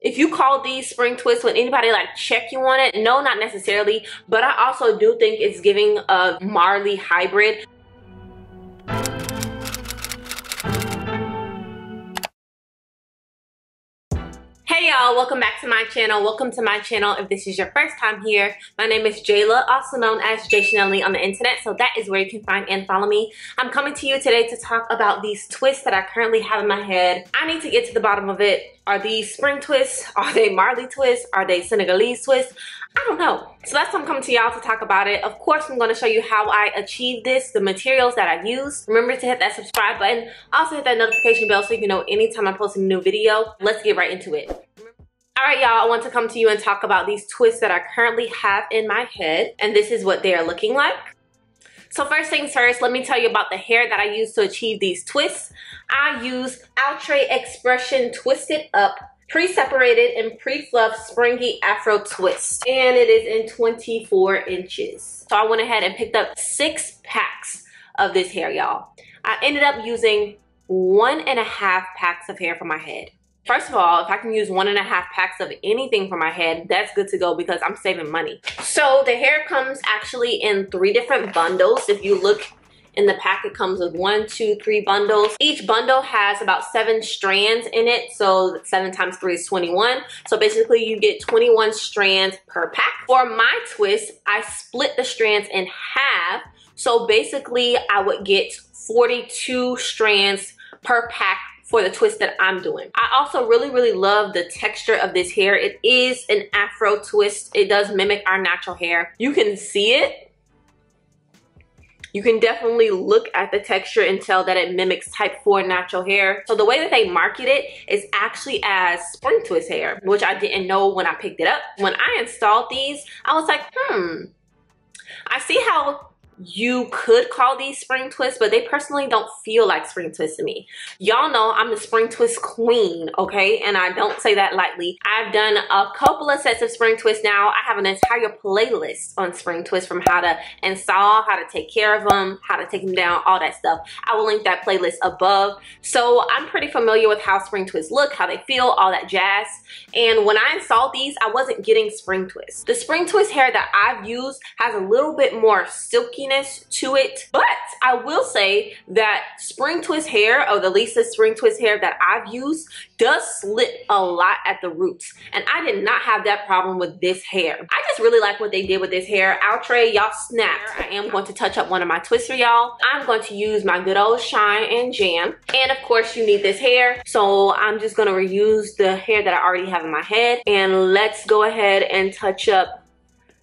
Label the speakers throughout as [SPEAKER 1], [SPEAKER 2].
[SPEAKER 1] If you call these spring twists, would anybody like check you on it? No, not necessarily, but I also do think it's giving a MARLEY hybrid. Hey y'all, welcome back to my channel. Welcome to my channel if this is your first time here. My name is Jaila, also known as JaiChanellie on the internet, so that is where you can find and follow me. I'm coming to you today to talk about these twists that I currently have in my head. I need to get to the bottom of it. Are these spring twists? Are they MARLEY twists? Are they Senegalese twists? I don't know. So that's why I'm coming to y'all to talk about it. Of course, I'm going to show you how I achieved this, the materials that I use. Remember to hit that subscribe button. Also hit that notification bell so you can know anytime I'm posting a new video. Let's get right into it. Alright y'all, I want to come to you and talk about these twists that I currently have in my head. And this is what they are looking like. So first things first, let me tell you about the hair that I use to achieve these twists. I use Outre Xpression Twisted Up Pre-Separated and Pre-Fluffed Springy Afro Twist. And it is in 24 inches. So I went ahead and picked up 6 packs of this hair, y'all. I ended up using 1.5 packs of hair for my head. First of all, if I can use 1.5 packs of anything for my head, that's good to go because I'm saving money. So the hair comes actually in 3 different bundles. If you look in the pack, it comes with 1, 2, 3 bundles. Each bundle has about 7 strands in it. So 7 times 3 is 21. So basically you get 21 strands per pack. For my twist, I split the strands in half. So basically I would get 42 strands per pack for the twist that I'm doing. I also really love the texture of this hair. It is an Afro twist. It does mimic our natural hair. You can see it. You can definitely look at the texture and tell that it mimics type 4 natural hair. So the way that they market it is actually as spring twist hair, which I didn't know when I picked it up. When I installed these, I was like, I see how you could call these spring twists, but they personally don't feel like spring twists to me. Y'all know I'm the spring twist queen, okay? And I don't say that lightly. I've done a couple of sets of spring twists now. I have an entire playlist on spring twists, from how to install, how to take care of them, how to take them down, all that stuff. I will link that playlist above. So I'm pretty familiar with how spring twists look, how they feel, all that jazz. And when I installed these, I wasn't getting spring twists. The spring twist hair that I've used has a little bit more silky to it, but I will say that spring twist hair, or the Lisa spring twist hair that I've used, does slip a lot at the roots, and I did not have that problem with this hair. I just really like what they did with this hair. Outre, y'all snapped. I am going to touch up one of my twists for y'all. I'm going to use my good old Shine and Jam, and of course you need this hair, so I'm just going to reuse the hair that I already have in my head, and let's go ahead and touch up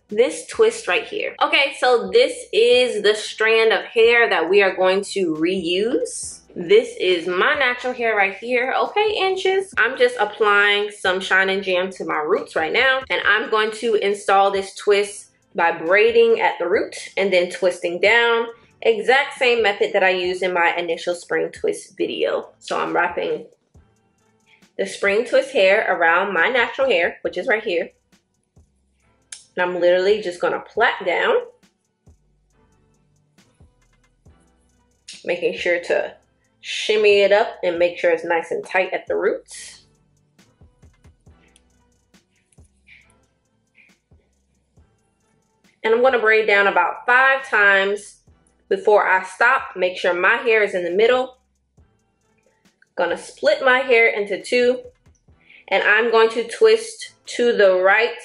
[SPEAKER 1] this twist right here. Okay, so this is the strand of hair that we are going to reuse. This is my natural hair right here. Okay, inches. I'm just applying some Shine and Jam to my roots right now, and I'm going to install this twist by braiding at the root and then twisting down. Exact same method that I used in my initial spring twist video. So I'm wrapping the spring twist hair around my natural hair, which is right here. And I'm literally just gonna plait down, making sure to shimmy it up and make sure it's nice and tight at the roots. And I'm gonna braid down about 5 times before I stop. Make sure my hair is in the middle. Gonna split my hair into 2, and I'm going to twist to the right,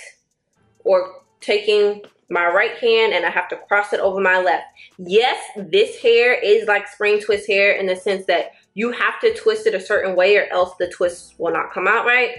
[SPEAKER 1] or taking my right hand and I have to cross it over my left. Yes, this hair is like spring twist hair in the sense that you have to twist it a certain way or else the twist will not come out right.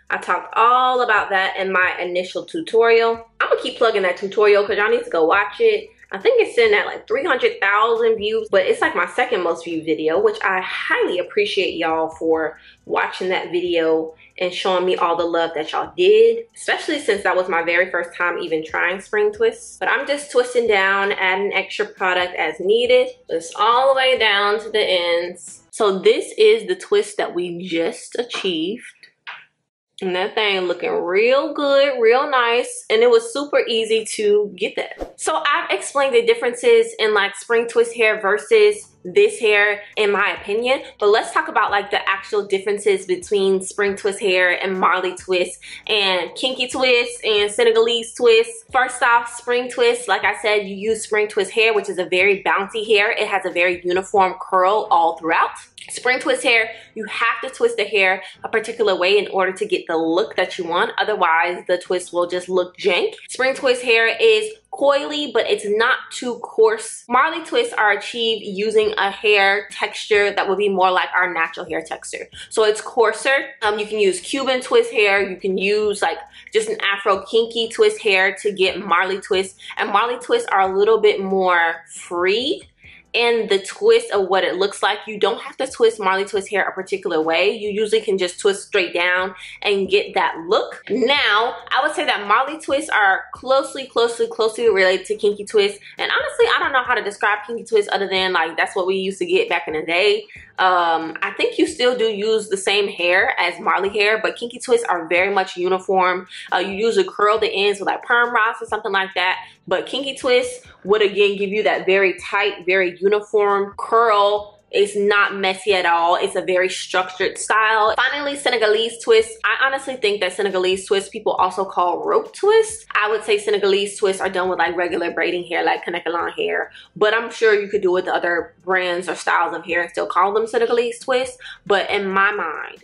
[SPEAKER 1] I talked all about that in my initial tutorial. I'm gonna keep plugging that tutorial because y'all need to go watch it. I think it's sitting at like 300,000 views, but it's like my 2nd most viewed video, which I highly appreciate y'all for watching that video and showing me all the love that y'all did, especially since that was my very first time even trying spring twists. But I'm just twisting down, adding extra product as needed, just all the way down to the ends. So this is the twist that we just achieved. And that thing looking real good, real nice, and it was super easy to get that. So I've explained the differences in like spring twist hair versus this hair in my opinion. But let's talk about like the actual differences between spring twist hair and Marley twist and kinky twist and Senegalese twist. First off, spring twist, like I said, you use spring twist hair, which is a very bouncy hair. It has a very uniform curl all throughout. Spring twist hair, you have to twist the hair a particular way in order to get the look that you want. Otherwise, the twist will just look jank. Spring twist hair is coily, but it's not too coarse. Marley twists are achieved using a hair texture that would be more like our natural hair texture. So it's coarser. You can use Cuban twist hair. You can use like just an Afro kinky twist hair to get Marley twists. And Marley twists are a little bit more free in the twist of what it looks like. You don't have to twist Marley twist hair a particular way. You usually can just twist straight down and get that look. Now, I would say that Marley twists are closely related to kinky twists. And honestly, I don't know how to describe kinky twists other than like that's what we used to get back in the day. I think you still do use the same hair as Marley hair, but kinky twists are very much uniform. You usually curl the ends with like perm rods or something like that. But kinky twists would again give you that very tight, very uniform curl. It's not messy at all. It's a very structured style. Finally, Senegalese twist. I honestly think that Senegalese twist people also call rope twist. I would say Senegalese twists are done with like regular braiding hair, like Kanekalon hair. But I'm sure you could do it with other brands or styles of hair and still call them Senegalese twists. But in my mind,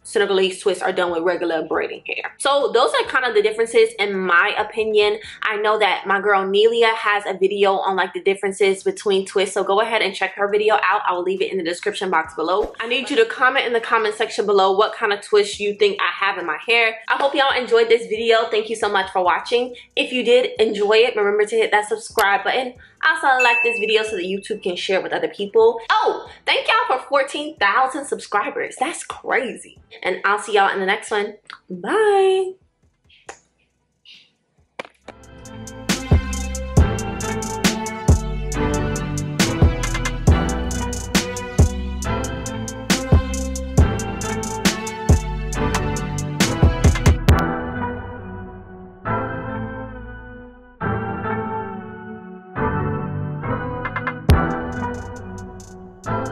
[SPEAKER 1] Senegalese twists are done with regular braiding hair. So those are kind of the differences in my opinion. I know that my girl Nelia has a video on like the differences between twists. So go ahead and check her video out. I will leave it in the description box below. I need you to comment in the comment section below what kind of twist you think I have in my hair. I hope y'all enjoyed this video. Thank you so much for watching. If you did enjoy it, remember to hit that subscribe button. Also like this video so that YouTube can share it with other people. Oh, thank y'all for 14,000 subscribers. That's crazy. And I'll see y'all in the next one. Bye.